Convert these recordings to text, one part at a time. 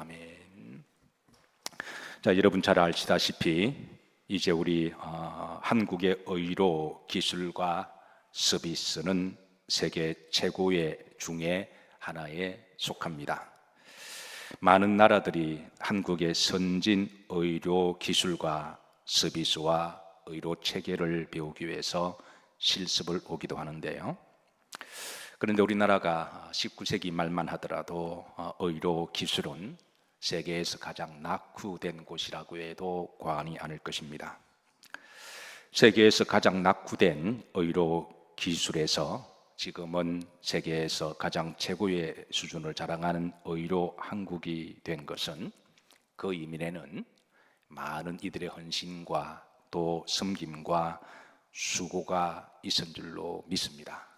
아멘. 자, 여러분 잘 아시다시피 이제 우리 한국의 의료 기술과 서비스는 세계 최고의 중에 하나에 속합니다. 많은 나라들이 한국의 선진 의료 기술과 서비스와 의료 체계를 배우기 위해서 실습을 오기도 하는데요. 그런데 우리나라가 19세기 말만 하더라도 의료 기술은 세계에서 가장 낙후된 곳이라고 해도 과언이 아닐 것입니다. 세계에서 가장 낙후된 의료 기술에서 지금은 세계에서 가장 최고의 수준을 자랑하는 의료 한국이 된 것은 그 이면에는 많은 이들의 헌신과 또 섬김과 수고가 있은 줄로 믿습니다.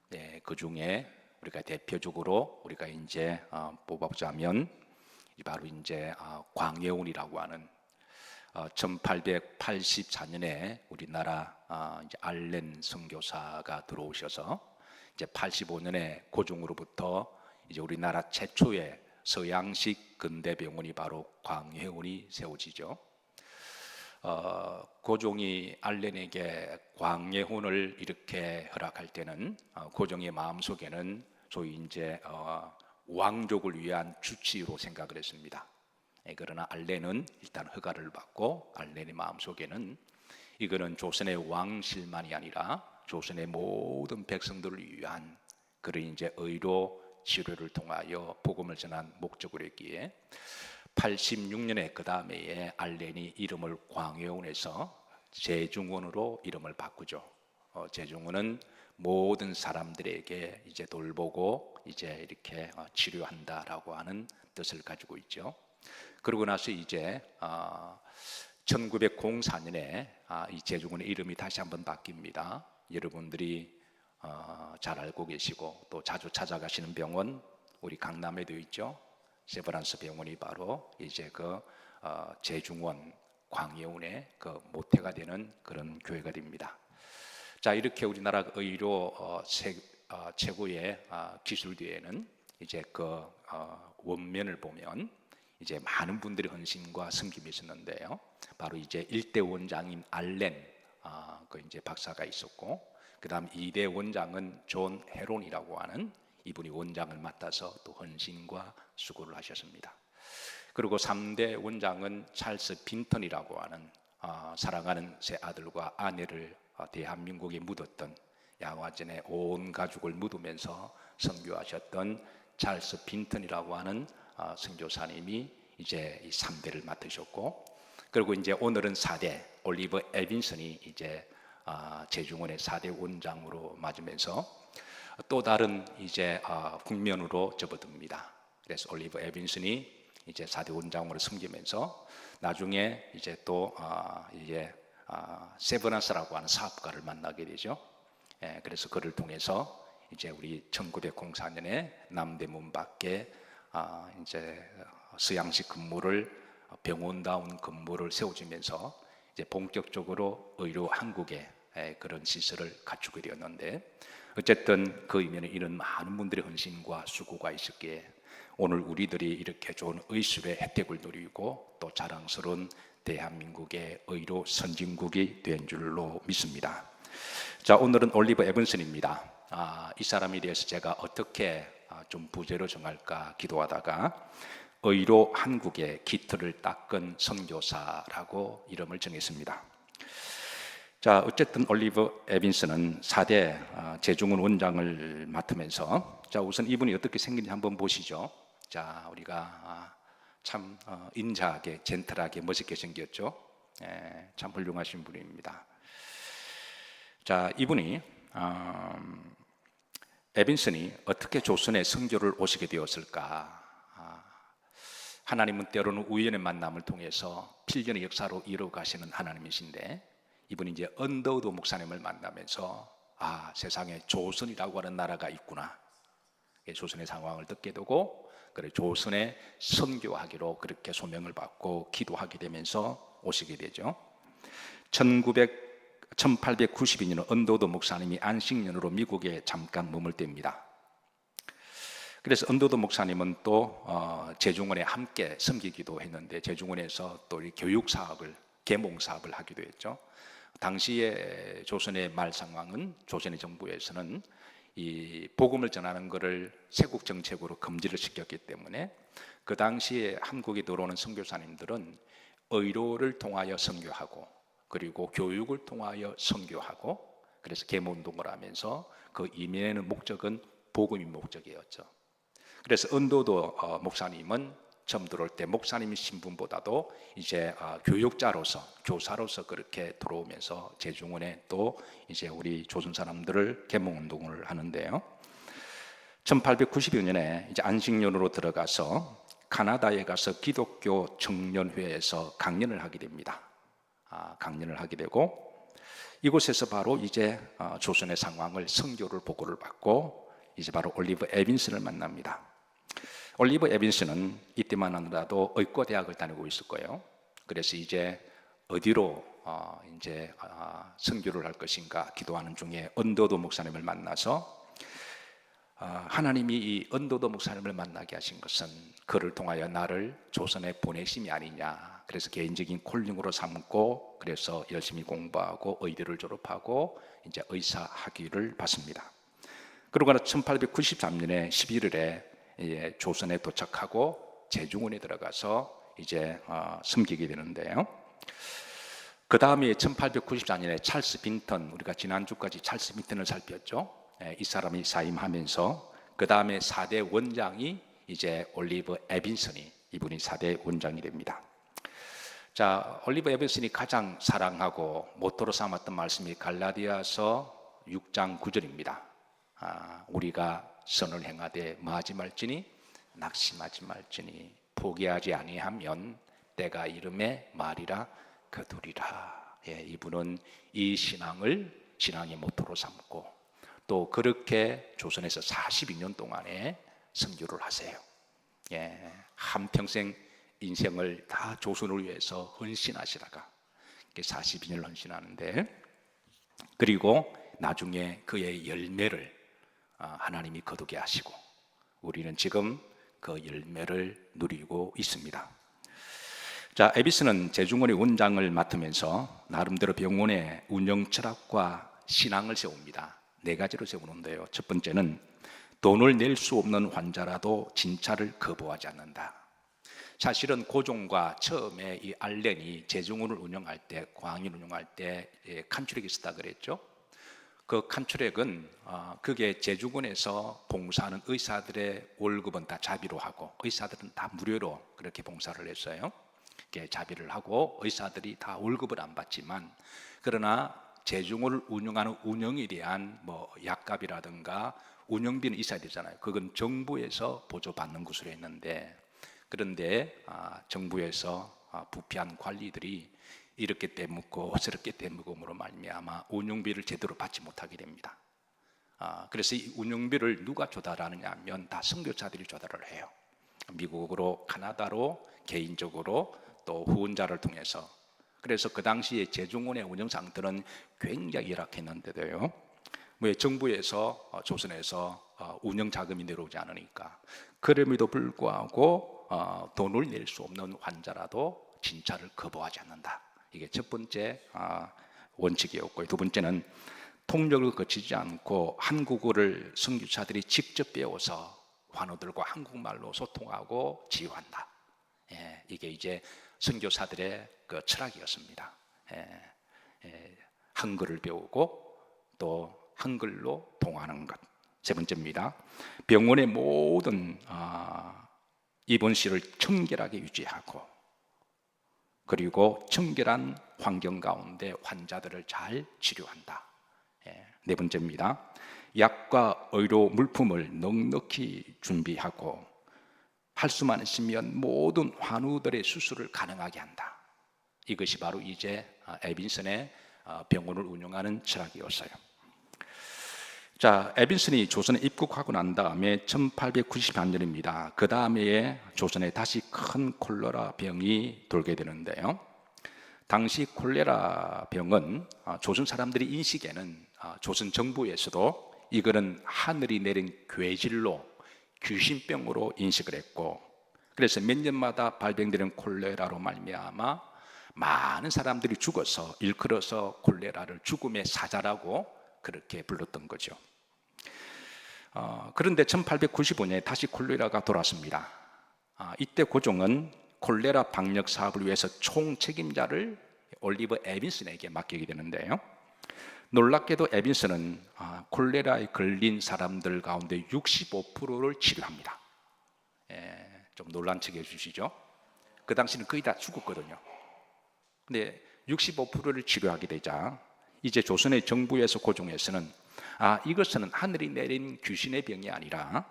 네, 그 중에 우리가 대표적으로 우리가 이제 뽑아보자면 바로 이제 광해운이라고 하는 1884년에 우리나라 이제 알렌 선교사가 들어오셔서 이제 85년에 고종으로부터 이제 우리나라 최초의 서양식 근대 병원이 바로 광해운이 세워지죠. 고종이 알렌에게 광해운을 이렇게 허락할 때는 고종의 마음속에는 소위 이제 왕족을 위한 주치의로 생각을 했습니다. 그러나 알렌은 일단 허가를 받고 알렌의 마음속에는 이거는 조선의 왕실만이 아니라 조선의 모든 백성들을 위한 그런 이제 의료 치료를 통하여 복음을 전한 목적으로 했기에 86년에 그 다음에 알렌이 이름을 광해운에서 제중원으로 이름을 바꾸죠. 제중원은 모든 사람들에게 이제 돌보고 이제 이렇게 치료한다라고 하는 뜻을 가지고 있죠. 그러고 나서 이제 1904년에 이 제중원의 이름이 다시 한번 바뀝니다. 여러분들이 잘 알고 계시고 또 자주 찾아가시는 병원 우리 강남에도 있죠. 세브란스 병원이 바로 이제 그 제중원 광해운의 그 모태가 되는 그런 교회가 됩니다. 자, 이렇게 우리나라 의료 최고의 기술 뒤에는 이제 그 원면을 보면 이제 많은 분들의 헌신과 섬김이 있었는데요. 바로 이제 1대 원장인 알렌 그 이제 박사가 있었고, 그다음 2대 원장은 존 헤론이라고 하는 이분이 원장을 맡아서 또 헌신과 수고를 하셨습니다. 그리고 3대 원장은 찰스 빈턴이라고 하는 사랑하는 새 아들과 아내를 대한민국에 묻었던 양화전에 온 가족을 묻으면서 선교하셨던 찰스 빈턴이라고 하는 선교사님이 이제 이 3대를 맡으셨고, 그리고 이제 오늘은 4대 올리버 에빈슨이 이제 제중원의 4대 원장으로 맞으면서 또 다른 이제 국면으로 접어듭니다. 그래서 올리버 에빈슨이 이제 4대 원장으로 섬기면서 나중에 이제 또 이제 세브란스라고 하는 사업가를 만나게 되죠. 그래서 그를 통해서 이제 우리 1904년에 남대문 밖에 이제 서양식 건물을 병원다운 건물을 세워지면서 이제 본격적으로 의료 한국의 그런 시설을 갖추게 되었는데, 어쨌든 그 이면에 이런 많은 분들의 헌신과 수고가 있었기에 오늘 우리들이 이렇게 좋은 의술의 혜택을 누리고 또 자랑스러운 대한민국의 의료 선진국이 된 줄로 믿습니다. 자, 오늘은 올리버 에빈슨입니다. 이 사람에 대해서 제가 어떻게 좀 부제로 정할까 기도하다가 의료 한국의 기틀을 닦은 선교사라고 이름을 정했습니다. 자, 어쨌든 올리버 에빈슨은 4대 제중원 원장을 맡으면서, 자, 우선 이분이 어떻게 생긴지 한번 보시죠. 자, 우리가 참 인자하게 젠틀하게 멋있게 생겼죠. 참 훌륭하신 분입니다. 자, 이분이 에빈슨이 어떻게 조선에 선교를 오시게 되었을까? 하나님은 때로는 우연의 만남을 통해서 필연의 역사로 이루어가시는 하나님이신데, 이분이 이제 언더우드 목사님을 만나면서 세상에 조선이라고 하는 나라가 있구나, 조선의 상황을 듣게 되고, 그래 조선에 선교하기로 그렇게 소명을 받고 기도하게 되면서 오시게 되죠. 1892년 언더우드 목사님이 안식년으로 미국에 잠깐 머물 때입니다. 그래서 은도도 목사님은 또 제중원에 함께 섬기기도 했는데 제중원에서 또 이 교육 사업을 계몽 사업을 하기도 했죠. 당시에 조선의 말 상황은 조선의 정부에서는 이 복음을 전하는 것을 세국 정책으로 금지를 시켰기 때문에 그 당시에 한국에 들어오는 선교사님들은 의료를 통하여 선교하고 그리고 교육을 통하여 선교하고 그래서 계몽운동을 하면서 그 이면에는 목적은 복음이 목적이었죠. 그래서 은도도 목사님은 처음 들어올 때 목사님 신분보다도 이제 교육자로서 교사로서 그렇게 들어오면서 제중원에 또 이제 우리 조선 사람들을 계몽운동을 하는데요. 1890년에 이제 안식년으로 들어가서 카나다에 가서 기독교 청년회에서 강연을 하게 됩니다. 강연을 하게 되고 이곳에서 바로 이제 조선의 상황을 선교를 보고를 받고 이제 바로 올리브 에빈슨을 만납니다. 올리브 에빈슨은 이때만 하더라도 의과대학을 다니고 있을 거예요. 그래서 이제 어디로 이제 선교를 할 것인가 기도하는 중에 언더도 목사님을 만나서 하나님이 이 언더도 목사님을 만나게 하신 것은 그를 통하여 나를 조선에 보내심이 아니냐. 그래서 개인적인 콜링으로 삼고 그래서 열심히 공부하고 의대를 졸업하고 이제 의사 학위를 받습니다. 그러고 1893년에 11월에 조선에 도착하고 제중원에 들어가서 이제 섬기게 되는데요. 그 다음에 1894년에 찰스 빈턴, 우리가 지난주까지 찰스 빈턴을 살폈죠. 이 사람이 사임하면서 그 다음에 4대 원장이 이제 올리브 에빈슨이 이분이 4대 원장이 됩니다. 자, 올리브 에빈슨이 가장 사랑하고 모토로 삼았던 말씀이 갈라디아서 6장 9절입니다. 우리가 선을 행하되 마지 말지니 낙심하지 말지니 포기하지 아니하면 때가 이름에 말이라 거두리라. 이분은 이 신앙의 모토로 삼고 또 그렇게 조선에서 42년 동안에 선교를 하세요. 한평생 인생을 다 조선을 위해서 헌신하시다가 42년을 헌신하는데 그리고 나중에 그의 열매를 하나님이 거두게 하시고 우리는 지금 그 열매를 누리고 있습니다. 자, 에비스는 제중원의 원장을 맡으면서 나름대로 병원의 운영 철학과 신앙을 세웁니다. 4가지로 세우는데요. 첫 번째는 돈을 낼 수 없는 환자라도 진찰을 거부하지 않는다. 사실은 고종과 처음에 이 알렌이 제중원을 운영할 때, 광인 운영할 때 칸추렉이 있었다 그랬죠. 그 칸추렉은 그게 제주군에서 봉사하는 의사들의 월급은 다 자비로 하고 의사들은 다 무료로 그렇게 봉사를 했어요. 자비를 하고 의사들이 다 월급을 안 받지만 그러나 제중원을 운영하는 운영에 대한 뭐 약값이라든가 운영비는 있어야 되잖아요. 그건 정부에서 보조받는 것으로 했는데 그런데 정부에서 부패한 관리들이 이렇게 떼먹고 저렇게 떼먹음으로 말미암아 운영비를 제대로 받지 못하게 됩니다. 그래서 이 운영비를 누가 조달하느냐 하면 다 선교사들이 조달을 해요. 미국으로 카나다로 개인적으로 또 후원자를 통해서. 그래서 그 당시에 제중원의 운영 상태는 굉장히 열악했는데도요. 왜 정부에서 조선에서 운영 자금이 내려오지 않으니까 그럼에도 불구하고 돈을 낼 수 없는 환자라도 진찰을 거부하지 않는다. 이게 첫 번째 원칙이었고요. 두 번째는 통역을 거치지 않고 한국어를 선교사들이 직접 배워서 환우들과 한국말로 소통하고 치유한다. 이게 이제 선교사들의 그 철학이었습니다. 한글을 배우고 또 한글로 통하는 것. 세 번째입니다. 병원의 모든 입원실을 청결하게 유지하고 그리고 청결한 환경 가운데 환자들을 잘 치료한다. 네 번째입니다. 약과 의료 물품을 넉넉히 준비하고 할 수만 있으면 모든 환우들의 수술을 가능하게 한다. 이것이 바로 이제 에빈슨의 병원을 운영하는 철학이었어요. 자, 에빈슨이 조선에 입국하고 난 다음에 1893년입니다. 그 다음에 조선에 다시 큰 콜레라 병이 돌게 되는데요. 당시 콜레라 병은 조선 사람들이 인식에는 조선 정부에서도 이거는 하늘이 내린 괴질로 귀신병으로 인식을 했고, 그래서 몇 년마다 발병되는 콜레라로 말미암아 많은 사람들이 죽어서 일컬어서 콜레라를 죽음의 사자라고 그렇게 불렀던 거죠. 그런데 1895년에 다시 콜레라가 돌아왔습니다. 이때 고종은 콜레라 방역 사업을 위해서 총 책임자를 올리버 에빈슨에게 맡기게 되는데요. 놀랍게도 에빈슨은 콜레라에 걸린 사람들 가운데 65%를 치료합니다. 좀 논란 척해 주시죠. 그 당시는 거의 다 죽었거든요. 근데 65%를 치료하게 되자 이제 조선의 정부에서 고종에서는 이것은 하늘이 내린 귀신의 병이 아니라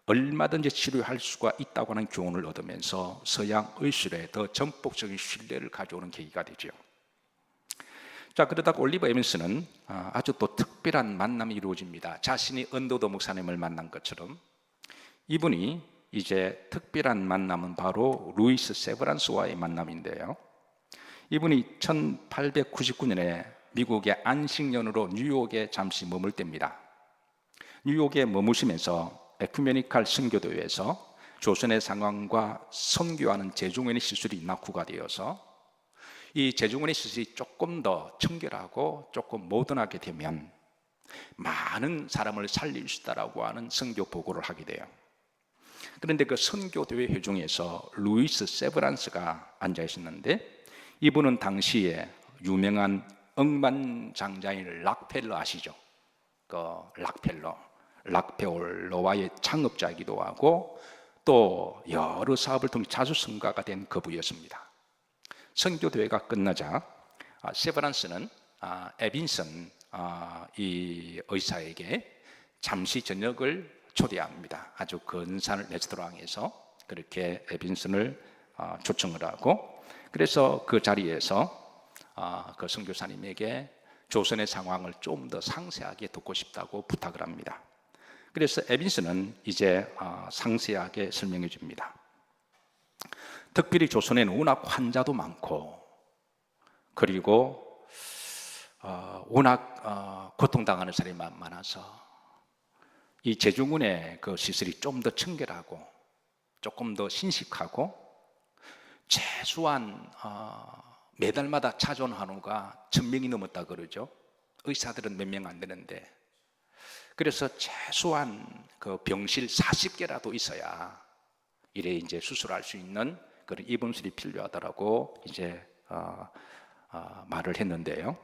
얼마든지 치료할 수가 있다고 하는 교훈을 얻으면서 서양 의술에 더 전폭적인 신뢰를 가져오는 계기가 되죠. 자, 그러다가 올리버 에빈스는 아주 또 특별한 만남이 이루어집니다. 자신이 언더더 목사님을 만난 것처럼 이분이 이제 특별한 만남은 바로 루이스 세브란스와의 만남인데요. 이분이 1899년에 미국의 안식년으로 뉴욕에 잠시 머물 때입니다. 뉴욕에 머무시면서 에큐메니칼 선교대회에서 조선의 상황과 선교하는 제중원의 시술이 낙후가 되어서 이 제중원의 시술이 조금 더 청결하고 조금 모던하게 되면 많은 사람을 살릴 수 있다라고 하는 선교 보고를 하게 돼요. 그런데 그 선교대회 회중에서 루이스 세브란스가 앉아 있었는데, 이분은 당시에 유명한 억만장자인 락펠러 아시죠? 그 락페올로와의 창업자이기도 하고 또 여러 사업을 통해 자주 성과가 된 그분이었습니다. 선교대회가 끝나자 세브란스는 에빈슨 이 의사에게 잠시 저녁을 초대합니다. 아주 근사한 레스토랑에서 그렇게 에빈슨을 초청을 하고, 그래서 그 자리에서 그 선교사님에게 조선의 상황을 좀 더 상세하게 듣고 싶다고 부탁을 합니다. 그래서 에빈슨은 이제 상세하게 설명해 줍니다. 특별히 조선에는 워낙 환자도 많고, 그리고 워낙 고통당하는 사람이 많아서 이 제중군의 그 시설이 좀 더 청결하고 조금 더 신식하고, 최소한 매달마다 찾아온 한우가 1000명이 넘었다 그러죠. 의사들은 몇 명 안 되는데, 그래서 최소한 그 병실 40개라도 있어야 이래 이제 수술할 수 있는 그런 입원술이 필요하다라고 이제 말을 했는데요.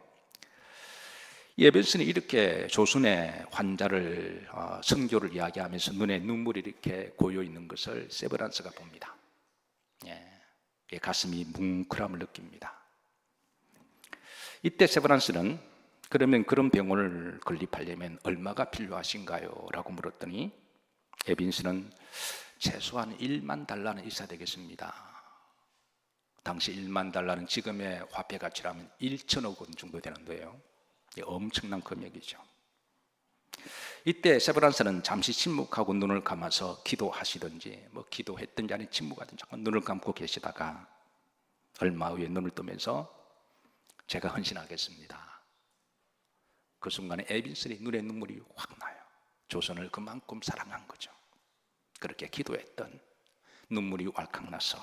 에빈슨이 이렇게 조선의 환자를 선교를 이야기하면서 눈에 눈물이 이렇게 고여 있는 것을 세브란스가 봅니다. 가슴이 뭉클함을 느낍니다. 이때 세브란스는 그러면 그런 병원을 건립하려면 얼마가 필요하신가요? 라고 물었더니 에빈슨은 최소한 1만 달러는 있어야 되겠습니다. 당시 1만 달러는 지금의 화폐 가치라면 1천억 원 정도 되는데요. 엄청난 금액이죠. 이때 세브란스는 잠시 침묵하고 눈을 감아서 기도하시든지 기도했든지 아니면 침묵하든지 눈을 감고 계시다가 얼마 후에 눈을 뜨면서 제가 헌신하겠습니다. 그 순간에 에빈슨이 눈에 눈물이 확 나요. 조선을 그만큼 사랑한 거죠. 그렇게 기도했던 눈물이 왈칵 나서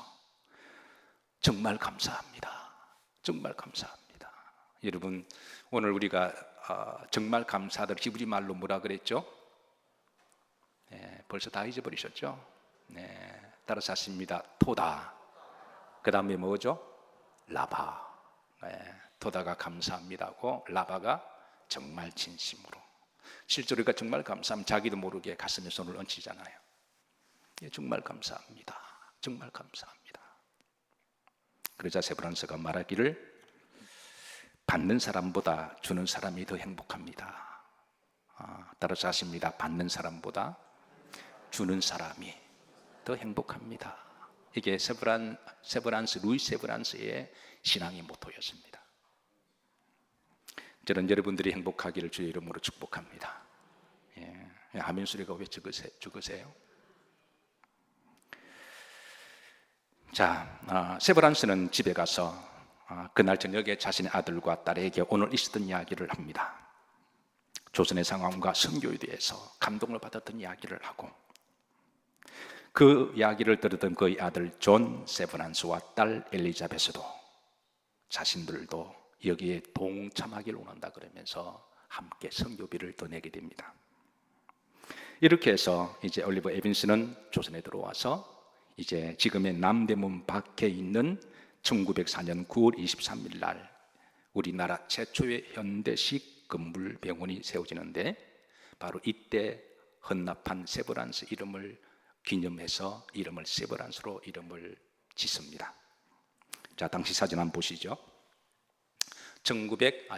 정말 감사합니다. 정말 감사합니다. 여러분, 오늘 우리가 정말 감사들 히브리 말로 뭐라 그랬죠? 벌써 다 잊어버리셨죠? 따라서 하십니다. 토다. 그 다음에 뭐죠? 라바. 토다가 감사합니다고, 라바가 정말 진심으로. 실제로 우리가 정말 감사하면 자기도 모르게 가슴에 손을 얹히잖아요. 정말 감사합니다. 정말 감사합니다. 그러자 세브란스가 말하기를 받는 사람보다 주는 사람이 더 행복합니다. 따라서 하십니다. 받는 사람보다 주는 사람이 더 행복합니다. 이게 루이스 세브란스의 신앙의 모토였습니다. 저는 여러분들이 행복하기를 주의 이름으로 축복합니다. 아멘 소리가 왜 적으세요? 자, 세브란스는 집에 가서 그날 저녁에 자신의 아들과 딸에게 오늘 있었던 이야기를 합니다. 조선의 상황과 선교에 대해서 감동을 받았던 이야기를 하고, 그 이야기를 들었던 그의 아들 존 세브란스와 딸 엘리자베스도 자신들도 여기에 동참하기를 원한다 그러면서 함께 선교비를 더 내게 됩니다. 이렇게 해서 이제 올리버 에빈스는 조선에 들어와서 이제 지금의 남대문 밖에 있는 1904년 9월 23일 날 우리나라 최초의 현대식 건물병원이 세워지는데 바로 이때 헌납한 세브란스 이름을 기념해서 이름을 세브란스로 이름을 짓습니다. 자, 당시 사진 한번 보시죠.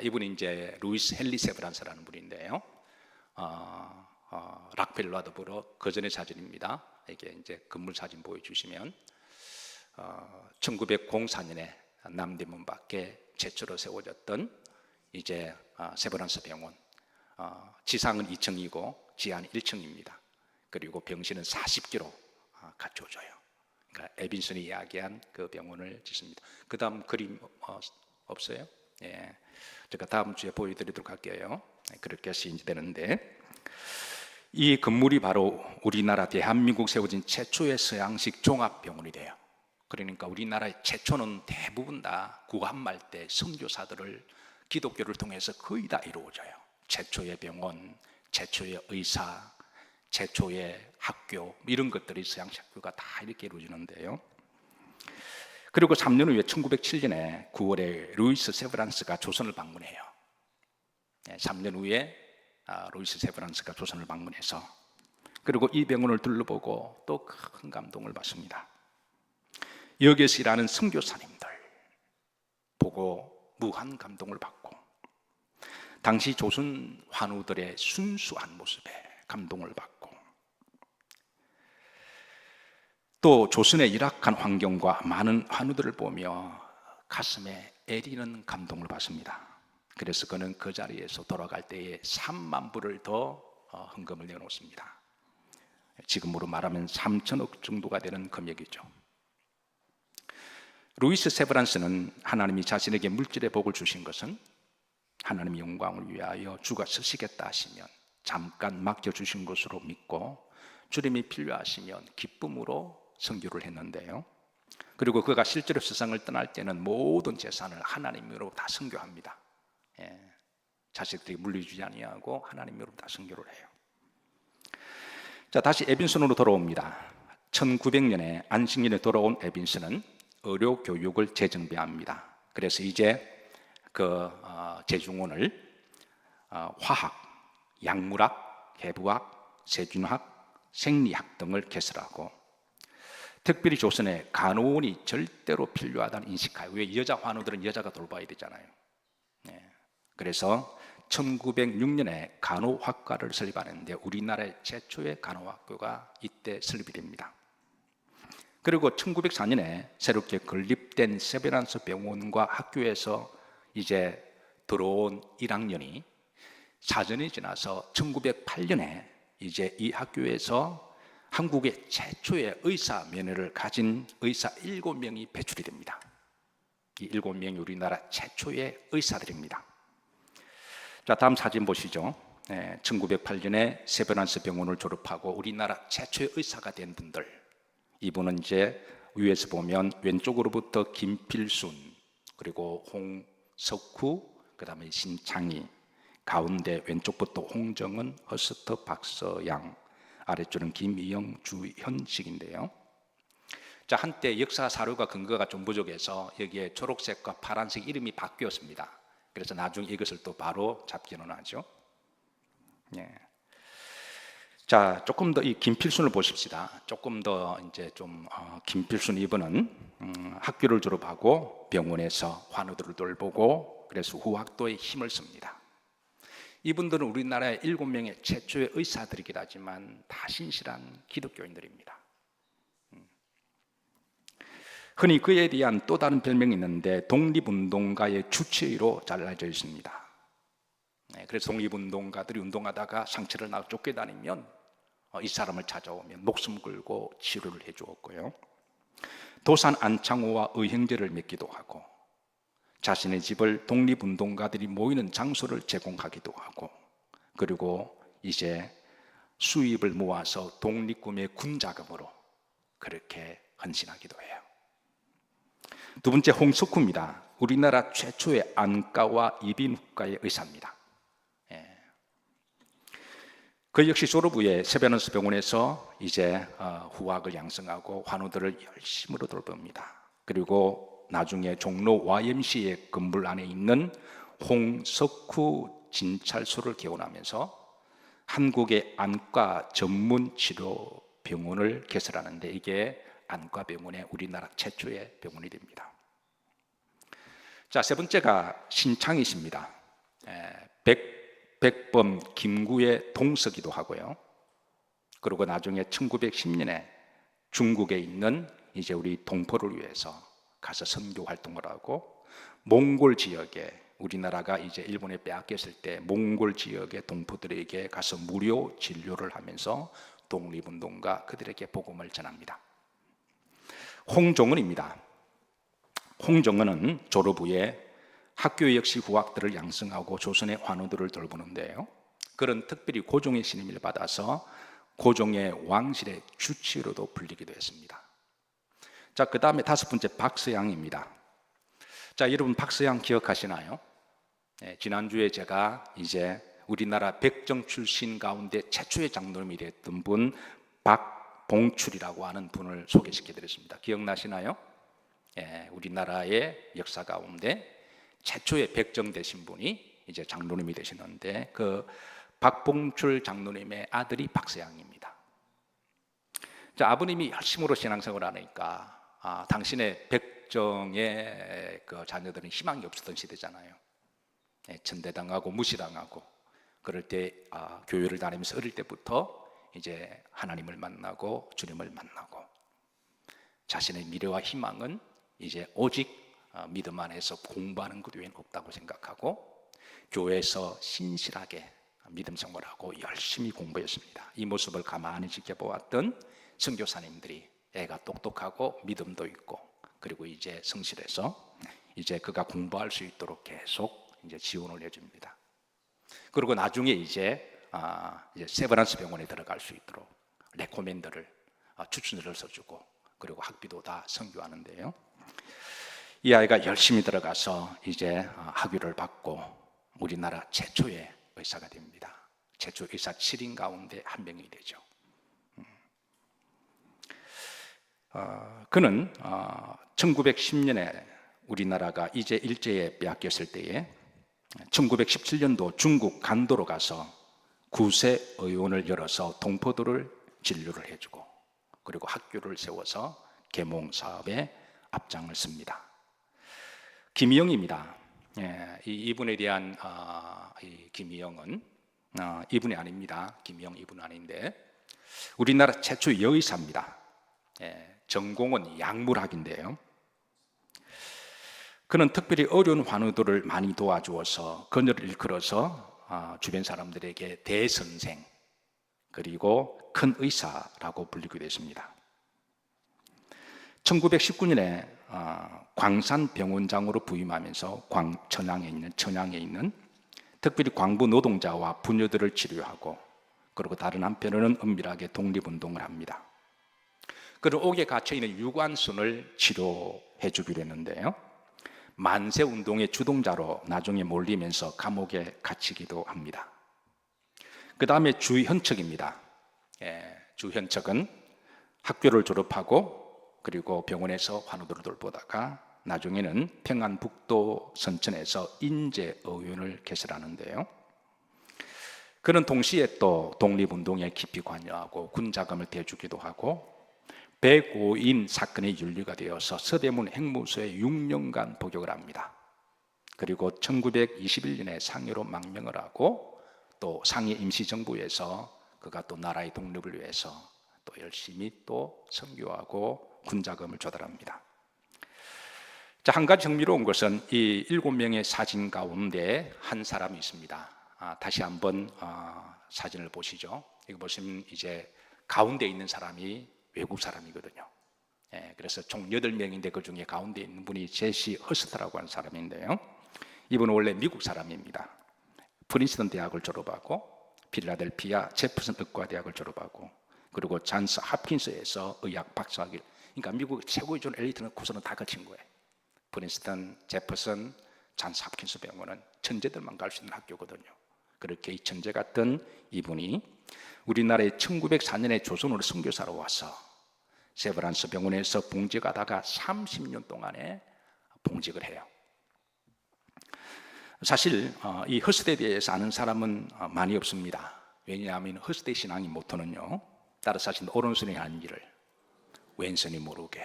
이분이 이제 루이스 헨리 세브란스라는 분인데요. 락펠러와 더불어 그 전의 사진입니다. 이게 이제 건물 사진 보여주시면 1904년에 남대문 밖에 최초로 세워졌던 이제 세브란스 병원. 지상은 2층이고 지하는 1층입니다. 그리고 병실은 40개로 갖춰져요. 그러니까 에빈슨이 이야기한 그 병원을 짓습니다. 그 다음 그림 없어요? 예, 제가 다음 주에 보여드리도록 할게요. 그렇게 시인되는데 이 건물이 바로 우리나라 대한민국 세워진 최초의 서양식 종합병원이 돼요. 그러니까 우리나라의 최초는 대부분 다 구한말 때 선교사들을 기독교를 통해서 거의 다 이루어져요. 최초의 병원, 최초의 의사, 최초의 학교 이런 것들이 서양식 학교가 다 이렇게 이루어지는데요. 그리고 3년 후에 1907년에 9월에 루이스 세브란스가 조선을 방문해요. 3년 후에 루이스 세브란스가 조선을 방문해서 그리고 이 병원을 둘러보고 또 큰 감동을 받습니다. 여기에서 일하는 선교사님들 보고 무한 감동을 받고 당시 조선 환우들의 순수한 모습에 감동을 받고 또 조선의 열악한 환경과 많은 환우들을 보며 가슴에 애리는 감동을 받습니다. 그래서 그는 그 자리에서 돌아갈 때에 3만 불을 더 헌금을 내놓습니다. 지금으로 말하면 3천억 정도가 되는 금액이죠. 루이스 세브란스는 하나님이 자신에게 물질의 복을 주신 것은 하나님의 영광을 위하여 주가 쓰시겠다 하시면 잠깐 맡겨주신 것으로 믿고 주님이 필요하시면 기쁨으로 선교를 했는데요. 그리고 그가 실제로 세상을 떠날 때는 모든 재산을 하나님으로 다 선교합니다. 자식들이 물려주지 아니하고 하나님으로 다 선교를 해요. 자, 다시 에빈슨으로 돌아옵니다. 1900년에 안식년에 돌아온 에빈슨은 의료 교육을 재정비합니다. 그래서 이제 그 재중원을 화학, 약물학, 해부학, 세균학, 생리학 등을 개설하고 특별히 조선에 간호원이 절대로 필요하다는 인식하에 왜 여자 환우들은 여자가 돌봐야 되잖아요. 그래서 1906년에 간호학과를 설립하는데 우리나라의 최초의 간호학교가 이때 설립이 됩니다. 그리고 1904년에 새롭게 건립된 세브란스 병원과 학교에서 이제 들어온 1학년이 4년이 지나서 1908년에 이제 이 학교에서 한국의 최초의 의사 면허를 가진 의사 7명이 배출이 됩니다. 이 7명이 우리나라 최초의 의사들입니다. 자, 다음 사진 보시죠. 1908년에 세브란스 병원을 졸업하고 우리나라 최초의 의사가 된 분들, 이분은 이제 위에서 보면 왼쪽으로부터 김필순, 그리고 홍석후, 그 다음에 신창희, 가운데 왼쪽부터 홍정은, 허스터, 박서양, 아래쪽은 김희영, 주현식인데요. 자, 한때 역사 사료가 근거가 좀 부족해서 여기에 초록색과 파란색 이름이 바뀌었습니다. 그래서 나중에 이것을 또 바로 잡기는 하죠. 자, 조금 더 이 김필순을 보십시다. 조금 더 이제 좀 김필순 이분은 학교를 졸업하고 병원에서 환우들을 돌보고 그래서 후학도에 힘을 씁니다. 이분들은 우리나라의 7명의 최초의 의사들이긴 하지만 다 신실한 기독교인들입니다. 흔히 그에 대한 또 다른 별명이 있는데 독립운동가의 주치의로 잘 알려져 있습니다. 그래서 독립운동가들이 운동하다가 상처를 나고 쫓겨다니면 이 사람을 찾아오면 목숨 걸고 치료를 해주었고요. 도산 안창호와 의형제를 맺기도 하고 자신의 집을 독립운동가들이 모이는 장소를 제공하기도 하고 그리고 이제 수입을 모아서 독립구매 군자금으로 그렇게 헌신하기도 해요. 두 번째, 홍석후입니다. 우리나라 최초의 안과와 이비인후과의 의사입니다. 그 역시 졸업 후에 세브란스 병원에서 이제 후학을 양성하고 환우들을 열심으로 돌봅니다. 그리고 나중에 종로 YMCA 건물 안에 있는 홍석후 진찰소를 개원하면서 한국의 안과 전문 치료 병원을 개설하는데, 이게 안과병원의 우리나라 최초의 병원이 됩니다. 자, 세 번째가 신창이십니다. 백범 김구의 동서기도 하고요. 그리고 나중에 1910년에 중국에 있는 이제 우리 동포를 위해서 가서 선교 활동을 하고, 몽골 지역에, 우리나라가 이제 일본에 빼앗겼을 때 몽골 지역의 동포들에게 가서 무료 진료를 하면서 독립운동가 그들에게 복음을 전합니다. 홍정은입니다. 홍정은은 졸업 후에 학교 역시 후학들을 양성하고 조선의 환우들을 돌보는데요, 그런 특별히 고종의 신임을 받아서 고종의 왕실의 주치로도 불리기도 했습니다. 자, 그 다음에 다섯 번째 박서양입니다. 자, 여러분 박서양 기억하시나요? 지난주에 제가 이제 우리나라 백정 출신 가운데 최초의 장로님이 됐던 분 박봉출이라고 하는 분을 소개시켜 드렸습니다. 기억나시나요? 우리나라의 역사 가운데 최초의 백정 되신 분이 이제 장로님이 되시는데, 그 박봉출 장로님의 아들이 박서양입니다. 자, 아버님이 열심으로 신앙생활을 하니까 당신의 백정의 그 자녀들은 희망이 없었던 시대잖아요. 천대당하고 무시당하고, 그럴 때 교회를 다니면서 어릴 때부터 이제 하나님을 만나고 주님을 만나고, 자신의 미래와 희망은 이제 오직 믿음 안에서 공부하는 것 외에는 없다고 생각하고, 교회에서 신실하게 믿음 생활하고 열심히 공부했습니다. 이 모습을 가만히 지켜보았던 선교사님들이 애가 똑똑하고 믿음도 있고, 그리고 이제 성실해서 이제 그가 공부할 수 있도록 계속 이제 지원을 해줍니다. 그리고 나중에 이제 세브란스 병원에 들어갈 수 있도록 레코멘더를 추천서를 써주고, 그리고 학비도 다 선교하는데요, 이 아이가 열심히 들어가서 이제 학위를 받고 우리나라 최초의 의사가 됩니다. 최초 의사 7인 가운데 한 명이 되죠. 그는 1910년에 우리나라가 이제 일제에 빼앗겼을 때에 1917년도 중국 간도로 가서 구세 의원을 열어서 동포들을 진료를 해주고, 그리고 학교를 세워서 계몽 사업에 앞장을 씁니다. 김희영입니다. 이분에 대한 이 김희영은 이분이 아닙니다. 김희영 이분은 아닌데, 우리나라 최초 여의사입니다. 전공은 약물학인데요, 그는 특별히 어려운 환우들을 많이 도와주어서 그녀를 일컬어서 주변 사람들에게 대선생, 그리고 큰 의사라고 불리기도 했습니다. 1919년에 광산병원장으로 부임하면서 천양에 있는 특별히 광부 노동자와 부녀들을 치료하고, 그리고 다른 한편으로는 은밀하게 독립운동을 합니다. 그리고 옥에 갇혀있는 유관순을 치료해 주기로 했는데요, 만세운동의 주동자로 나중에 몰리면서 감옥에 갇히기도 합니다. 그 다음에 주현척입니다. 주현척은 학교를 졸업하고 그리고 병원에서 환우들을 돌보다가 나중에는 평안북도 선천에서 인재의원을 개설하는데요, 그는 동시에 또 독립운동에 깊이 관여하고 군자금을 대주기도 하고, 105인 사건에 윤리가 되어서 서대문 행무소에 6년간 복역을 합니다. 그리고 1921년에 상해로 망명을 하고, 또 상해 임시정부에서 그가 또 나라의 독립을 위해서 또 열심히 또 선교하고 군자금을 조달합니다. 자, 한 가지 흥미로운 것은 이 7명의 사진 가운데 한 사람이 있습니다. 다시 한번 사진을 보시죠. 이거 보시면 이제 가운데 있는 사람이 외국 사람이거든요. 그래서 총 8명인데 그 중에 가운데 있는 분이 제시 허스트라고 하는 사람인데요, 이분은 원래 미국 사람입니다. 프린스턴 대학을 졸업하고 필라델피아 제프슨 의과대학을 졸업하고 그리고 잔스 홉킨스에서 의학 박사학위를, 그러니까 미국 최고의 전 엘리트는 코스는 다 거친 거예요. 프린스턴, 제퍼슨, 잔스 홉킨스 병원은 천재들만 갈 수 있는 학교거든요. 그렇게 이 천재 같은 이분이 우리나라에 1904년에 조선으로 선교사로 와서 세브란스 병원에서 봉직하다가 30년 동안에 봉직을 해요. 사실 이 허스대에 대해서 아는 사람은 많이 없습니다. 왜냐하면 허스대 신앙의 모토는요, 따라서 하신 오른손이 하는 일을 왼손이 모르게,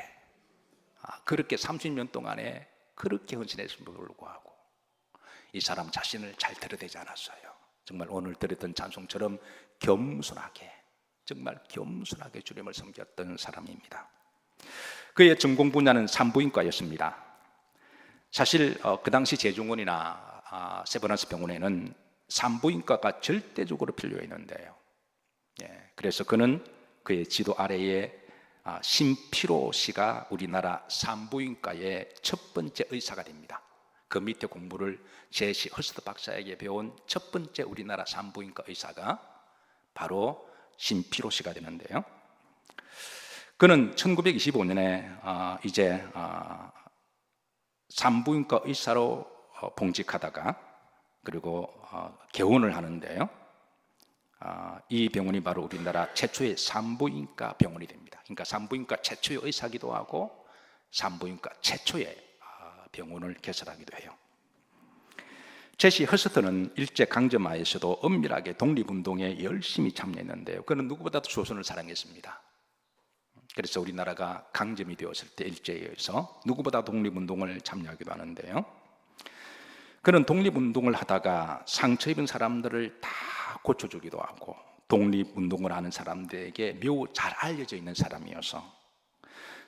그렇게 30년 동안에 그렇게 헌신했음에도 불구하고 이 사람 자신을 잘 들여대지 않았어요. 정말 오늘 들었던 찬송처럼 겸손하게, 정말 겸손하게 주님을 섬겼던 사람입니다. 그의 전공 분야는 산부인과였습니다. 사실 그 당시 제중원이나 세브란스 병원에는 산부인과가 절대적으로 필요했는데요. 그래서 그는 그의 지도 아래에 신피로 씨가 우리나라 산부인과의 첫 번째 의사가 됩니다. 그 밑에 공부를 제시 허스트 박사에게 배운 첫 번째 우리나라 산부인과 의사가 바로 신피로 씨가 되는데요. 그는 1925년에 이제 산부인과 의사로 봉직하다가 그리고 개원을 하는데요. 이 병원이 바로 우리나라 최초의 산부인과 병원이 됩니다. 그러니까 산부인과 최초의 의사기도 하고 산부인과 최초의 병원을 개설하기도 해요. 제시 허스트는 일제강점하에서도 엄밀하게 독립운동에 열심히 참여했는데요. 그는 누구보다도 조선을 사랑했습니다. 그래서 우리나라가 강점이 되었을 때 일제에 의해서 누구보다 독립운동을 참여하기도 하는데요. 그는 독립운동을 하다가 상처 입은 사람들을 다 고쳐주기도 하고 독립운동을 하는 사람들에게 매우 잘 알려져 있는 사람이어서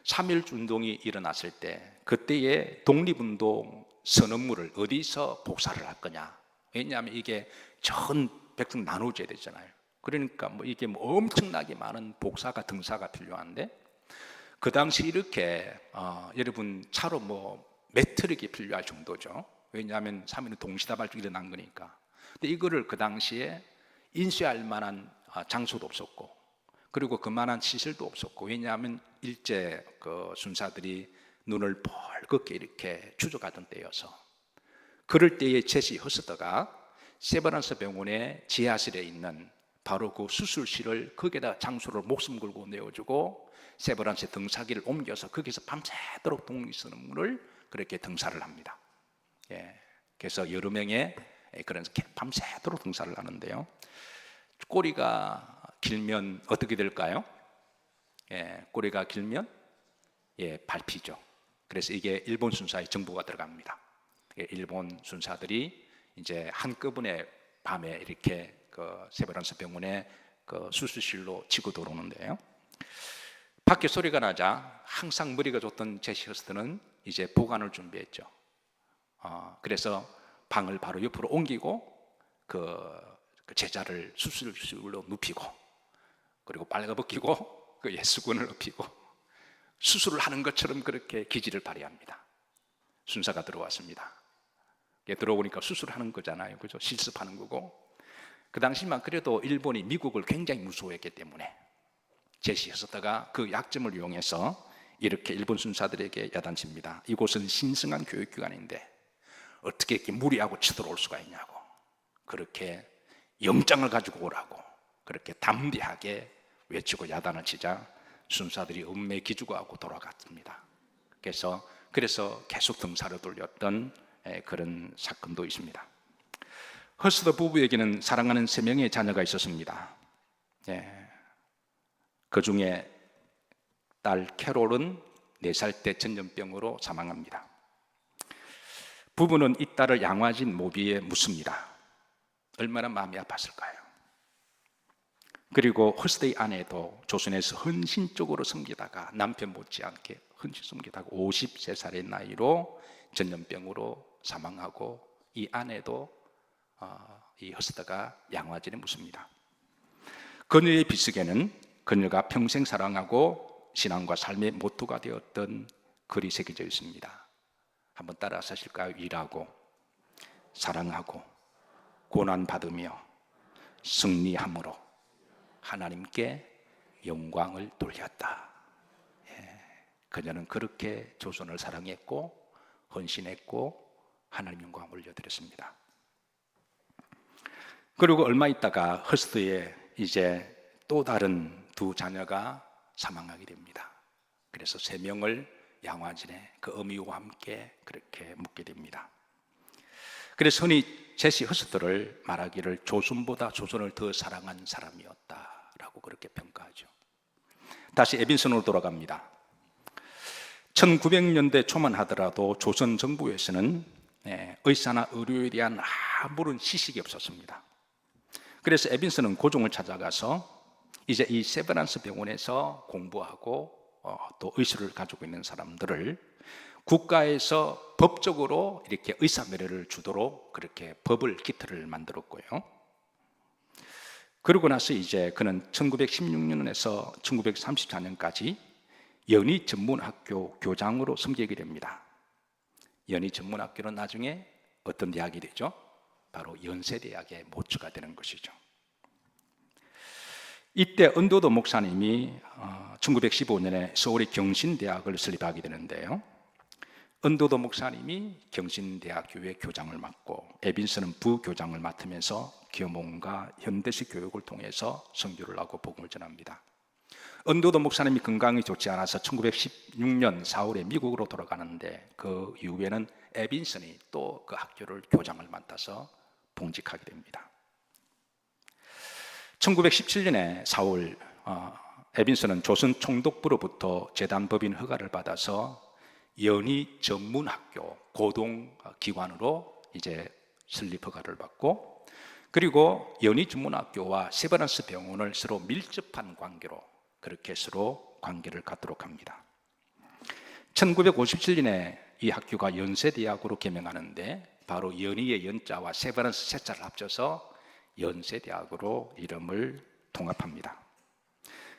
3.1 운동이 일어났을 때 그때의 독립운동 선언물을 어디서 복사를 할 거냐. 왜냐하면 이게 전 백성 나눠줘야 되잖아요. 그러니까 이게 엄청나게 많은 복사가 등사가 필요한데 그 당시 이렇게 여러분 차로 몇 트럭이 필요할 정도죠. 왜냐하면 3.1은 동시다발적으로 일어난 거니까. 근데 이거를 그 당시에 인쇄할 만한 장소도 없었고 그리고 그만한 시설도 없었고 왜냐하면 일제 그 순사들이 눈을 벌겋게 이렇게 추적하던 때여서 그럴 때에 제시 허스트가 세브란스 병원의 지하실에 있는 바로 그 수술실을 거기에다 장소를 목숨 걸고 내어주고 세브란스 등사기를 옮겨서 거기서 밤새도록 독립선언문을 그렇게 등사를 합니다. 그래서 여러 명의 그런 밤새도록 등사를 하는데요. 꼬리가 길면 어떻게 될까요? 꼬리가 길면 밟히죠. 그래서 이게 일본 순사의 정보가 들어갑니다. 일본 순사들이 이제 한꺼번에 밤에 이렇게 그 세브란스 병원의 그 수술실로 치고 들어오는데요. 밖에 소리가 나자 항상 머리가 좋던 제시 허스트는 이제 보관을 준비했죠. 그래서 방을 바로 옆으로 옮기고 그 제자를 수술실로 눕히고 그리고 빨가벗기고 그 예수군을 눕히고 수술을 하는 것처럼 그렇게 기질을 발휘합니다. 순사가 들어왔습니다. 들어오니까 수술하는 거잖아요. 그죠? 실습하는 거고. 그 당시만 그래도 일본이 미국을 굉장히 무서워했기 때문에 제시 허스트가 그 약점을 이용해서 이렇게 일본 순사들에게 야단칩니다. 이곳은 신성한 교육기관인데 어떻게 이렇게 무리하고 쳐들어올 수가 있냐고. 그렇게 영장을 가지고 오라고 그렇게 담대하게 외치고 야단을 치자 순사들이 음매 기죽어하고 돌아갔습니다. 그래서 계속 등사를 돌렸던 그런 사건도 있습니다. 허스트 부부에게는 사랑하는 3명의 자녀가 있었습니다. 그 중에 딸 캐롤은 4살 때 전염병으로 사망합니다. 부부는 이 딸을 양화진 모비에 묻습니다. 얼마나 마음이 아팠을까요? 그리고 허스트의 아내도 조선에서 헌신적으로 섬기다가 남편 못지않게 헌신 섬기다가 53살의 나이로 전염병으로 사망하고 이 아내도 이 허스트가 양화진에 묻습니다. 그녀의 빗속에는 그녀가 평생 사랑하고 신앙과 삶의 모토가 되었던 글이 새겨져 있습니다. 한번 따라서 하실까요? 일하고 사랑하고 고난받으며 승리함으로 하나님께 영광을 돌렸다. 그녀는 그렇게 조선을 사랑했고 헌신했고 하나님 영광을 올려드렸습니다. 그리고 얼마 있다가 허스트에 이제 또 다른 두 자녀가 사망하게 됩니다. 그래서 3명을 양화진에 그 어미와 함께 그렇게 묻게 됩니다. 그래서 흔히 제시 허스트를 말하기를 조선보다 조선을 더 사랑한 사람이었다라고 그렇게 평가하죠. 다시 에빈슨으로 돌아갑니다. 1900년대 초만 하더라도 조선 정부에서는 의사나 의료에 대한 아무런 지식이 없었습니다. 그래서 에빈슨은 고종을 찾아가서 이제 이 세브란스 병원에서 공부하고 또 의술을 가지고 있는 사람들을 국가에서 법적으로 이렇게 의사면허를 주도록 그렇게 법을 기틀을 만들었고요. 그러고 나서 이제 그는 1916년에서 1934년까지 연희전문학교 교장으로 섬기게 됩니다. 연희전문학교는 나중에 어떤 대학이 되죠? 바로 연세대학의 모처가 되는 것이죠. 이때 은도도 목사님이 1915년에 서울의 경신대학을 설립하게 되는데요. 은도도 목사님이 경신대학교의 교장을 맡고 에빈슨은 부교장을 맡으면서 겸원과 현대식 교육을 통해서 선교를 하고 복음을 전합니다. 은도도 목사님이 건강이 좋지 않아서 1916년 4월에 미국으로 돌아가는데 그 이후에는 에빈슨이 또 그 학교를 교장을 맡아서 봉직하게 됩니다. 1917년에 4월 에빈슨은 조선 총독부로부터 재단법인 허가를 받아서 연희 전문학교 고등기관으로 이제 설립 허가를 받고, 그리고 연희 전문학교와 세브란스 병원을 서로 밀접한 관계로 그렇게 서로 관계를 갖도록 합니다. 1957년에 이 학교가 연세대학으로 개명하는데 바로 연희의 연자와 세브란스 세자를 합쳐서 연세대학으로 이름을 통합합니다.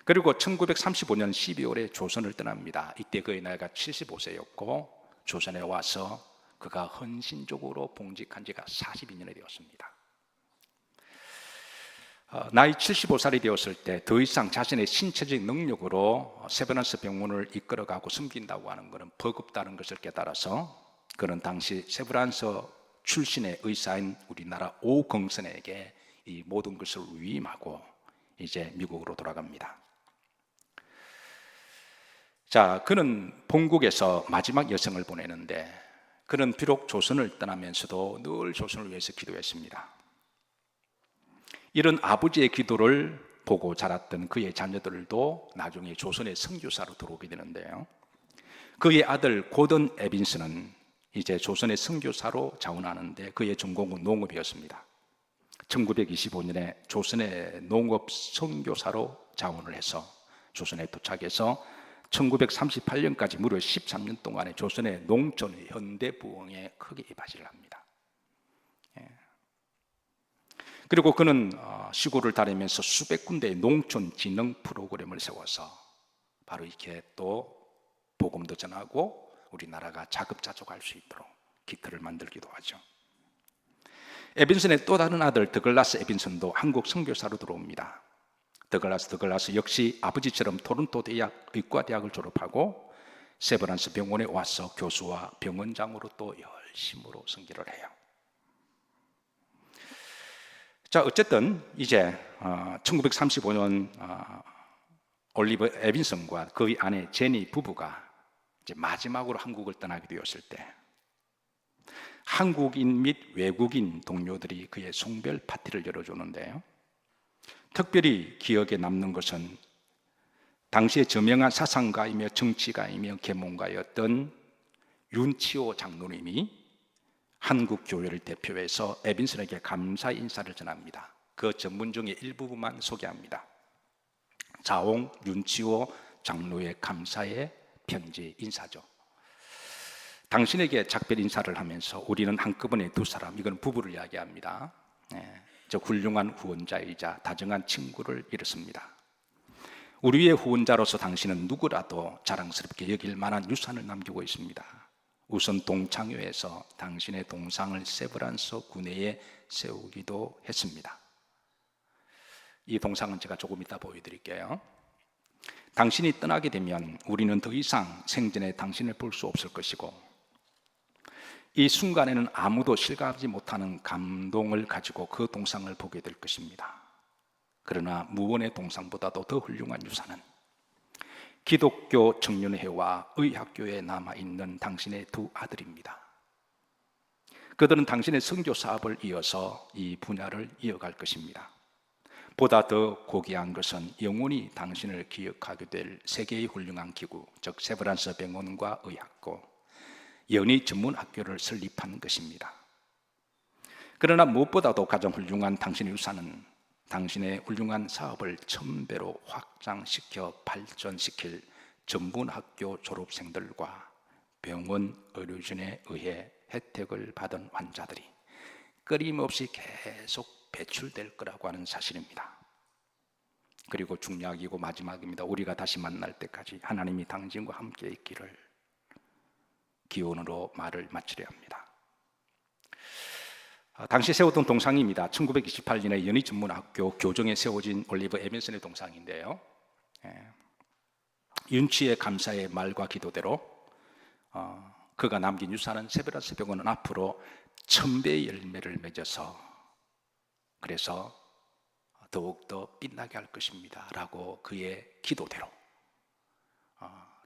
그리고 1935년 12월에 조선을 떠납니다. 이때 그의 나이가 75세였고 조선에 와서 그가 헌신적으로 봉직한 지가 42년이 되었습니다. 나이 75살이 되었을 때 더 이상 자신의 신체적 능력으로 세브란스 병원을 이끌어가고 섬긴다고 하는 것은 버겁다는 것을 깨달아서 그는 당시 세브란스 출신의 의사인 우리나라 오경선에게 이 모든 것을 위임하고 이제 미국으로 돌아갑니다. 자, 그는 본국에서 마지막 여생을 보내는데 그는 비록 조선을 떠나면서도 늘 조선을 위해서 기도했습니다. 이런 아버지의 기도를 보고 자랐던 그의 자녀들도 나중에 조선의 선교사로 들어오게 되는데요. 그의 아들 고든 에빈슨은 이제 조선의 선교사로 자원하는데 그의 전공은 농업이었습니다. 1925년에 조선의 농업 선교사로 자원을 해서 조선에 도착해서 1938년까지 무려 13년 동안에 조선의 농촌 현대 부흥에 크게 이바지를 합니다. 그리고 그는 시골을 다니면서 수백 군데의 농촌 진흥 프로그램을 세워서 바로 이렇게 또 복음도 전하고 우리나라가 자급자족할 수 있도록 기틀을 만들기도 하죠. 에빈슨의 또 다른 아들 더글라스 에빈슨도 한국 선교사로 들어옵니다. 더글라스 역시 아버지처럼 토론토 대학 의과대학을 졸업하고 세브란스 병원에 와서 교수와 병원장으로 또 열심으로 선교를 해요. 자, 어쨌든 이제 1935년 올리버 에빈슨과 그의 아내 제니 부부가 이제 마지막으로 한국을 떠나게 되었을 때 한국인 및 외국인 동료들이 그의 송별 파티를 열어주는데요. 특별히 기억에 남는 것은 당시에 저명한 사상가이며 정치가이며 계몽가였던 윤치호 장로님이 한국 교회를 대표해서 에빈슨에게 감사 인사를 전합니다. 그 전문 중에 일부분만 소개합니다. 자옹 윤치호 장로의 감사의 편지 인사죠. 당신에게 작별 인사를 하면서 우리는 한꺼번에 두 사람, 이건 부부를 이야기합니다. 저 훌륭한 후원자이자 다정한 친구를 잃었습니다. 우리의 후원자로서 당신은 누구라도 자랑스럽게 여길 만한 유산을 남기고 있습니다. 우선 동창회에서 당신의 동상을 세브란스 구내에 세우기도 했습니다. 이 동상은 제가 조금 이따 보여드릴게요. 당신이 떠나게 되면 우리는 더 이상 생전에 당신을 볼 수 없을 것이고 이 순간에는 아무도 실감하지 못하는 감동을 가지고 그 동상을 보게 될 것입니다. 그러나 무원의 동상보다도 더 훌륭한 유산은 기독교 청년회와 의학교에 남아있는 당신의 두 아들입니다. 그들은 당신의 선교 사업을 이어서 이 분야를 이어갈 것입니다. 보다 더 고귀한 것은 영원히 당신을 기억하게 될 세계의 훌륭한 기구, 즉 세브란스 병원과 의학고, 연의 전문 학교를 설립한 것입니다. 그러나 무엇보다도 가장 훌륭한 당신의 유산은 당신의 훌륭한 사업을 1000배로 확장시켜 발전시킬 전문학교 졸업생들과 병원 의료진에 의해 혜택을 받은 환자들이 끊임없이 계속 배출될 거라고 하는 사실입니다. 그리고 중요하고 마지막입니다. 우리가 다시 만날 때까지 하나님이 당신과 함께 있기를 기원으로 말을 마치려 합니다. 당시 세웠던 동상입니다. 1928년에 연의전문학교 교정에 세워진 올리버 에벤슨의 동상인데요, 윤치의 감사의 말과 기도대로 그가 남긴 유산은 세브란스 병원은 앞으로 1000배의 열매를 맺어서 그래서 더욱더 빛나게 할 것입니다 라고 그의 기도대로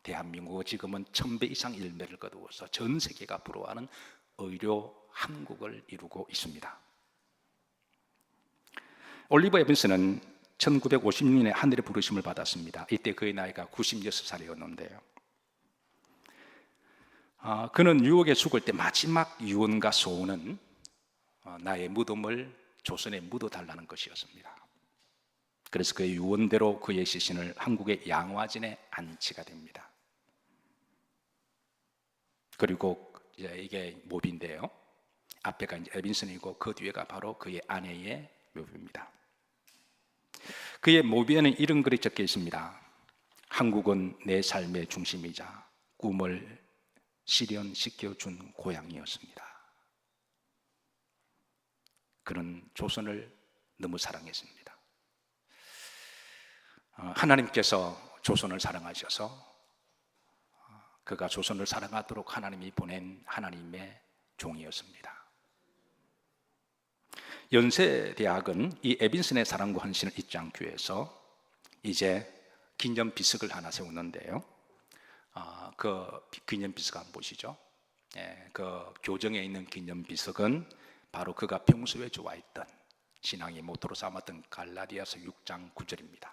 대한민국은 지금은 1000배 이상 열매를 거두어서 전 세계가 부러워하는 의료 한국을 이루고 있습니다. 올리버 에벤슨은 1956년에 하늘의 부르심을 받았습니다. 이때 그의 나이가 96살이었는데요, 그는 뉴욕에 죽을 때 마지막 유언과 소원은 나의 무덤을 조선에 묻어달라는 것이었습니다. 그래서 그의 유언대로 그의 시신을 한국의 양화진에 안치가 됩니다. 그리고 이게 묘비인데요, 앞에가 이제 에빈슨이고 그 뒤에가 바로 그의 아내의 묘비입니다. 그의 묘비에는 이런 글이 적혀 있습니다. 한국은 내 삶의 중심이자 꿈을 실현시켜준 고향이었습니다. 그는 조선을 너무 사랑했습니다. 하나님께서 조선을 사랑하셔서 그가 조선을 사랑하도록 하나님이 보낸 하나님의 종이었습니다. 연세대학은 이 에빈슨의 사랑과 헌신을 잊지 않기 위해서 이제 기념비석을 하나 세우는데요, 그 기념비석 한번 보시죠. 그 교정에 있는 기념비석은 바로 그가 평소에 좋아했던 신앙의 모토로 삼았던 갈라디아서 6장 9절입니다.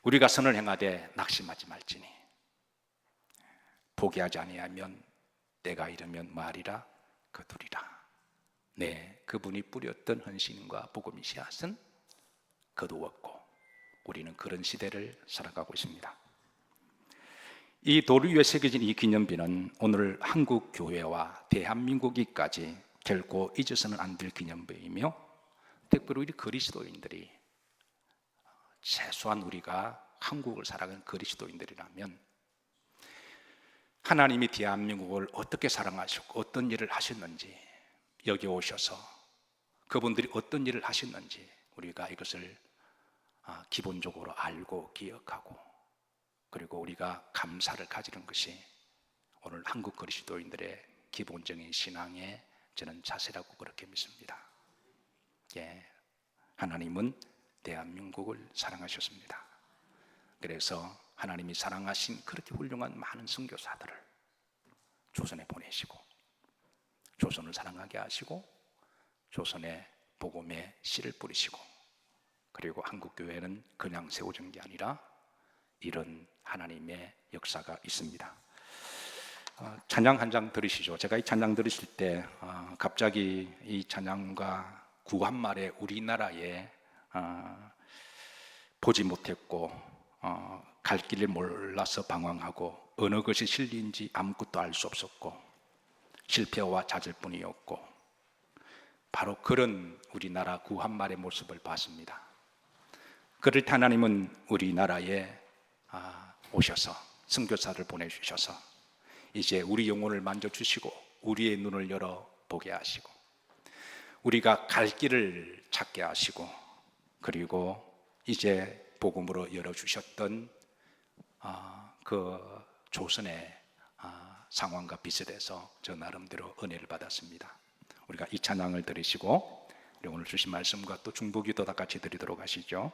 우리가 선을 행하되 낙심하지 말지니 포기하지 아니하면 때가 이르면 말이라 거두리라. 네, 그분이 뿌렸던 헌신과 복음의 씨앗은 거두었고 우리는 그런 시대를 살아가고 있습니다. 이 돌 위에 새겨진 이 기념비는 오늘 한국 교회와 대한민국이까지 결코 잊어서는 안 될 기념비이며, 특별히 우리 그리스도인들이, 최소한 우리가 한국을 살아가는 그리스도인들이라면 하나님이 대한민국을 어떻게 사랑하셨고 어떤 일을 하셨는지, 여기 오셔서 그분들이 어떤 일을 하셨는지 우리가 이것을 기본적으로 알고 기억하고, 그리고 우리가 감사를 가지는 것이 오늘 한국 그리스도인들의 기본적인 신앙의 저는 자세라고 그렇게 믿습니다. 하나님은 대한민국을 사랑하셨습니다. 그래서 하나님이 사랑하신 그렇게 훌륭한 많은 선교사들을 조선에 보내시고 조선을 사랑하게 하시고 조선에 복음의 씨를 뿌리시고, 그리고 한국교회는 그냥 세워진 게 아니라 이런 하나님의 역사가 있습니다. 찬양 한 장 들으시죠. 제가 이 찬양 들으실 때 갑자기 이 찬양과 구한말에 우리나라에 보지 못했고 갈 길을 몰라서 방황하고 어느 것이 진리인지 아무것도 알 수 없었고 실패와 좌절뿐이었고, 바로 그런 우리나라 구한말의 모습을 봤습니다. 그럴 때 하나님은 우리나라에 오셔서 선교사를 보내주셔서 이제 우리 영혼을 만져주시고 우리의 눈을 열어 보게 하시고 우리가 갈 길을 찾게 하시고, 그리고 이제 복음으로 열어주셨던 그 조선의 상황과 비슷해서 저 나름대로 은혜를 받았습니다. 우리가 이 찬양을 들으시고 우리 오늘 주신 말씀과 또 중보기도 다 같이 드리도록 하시죠.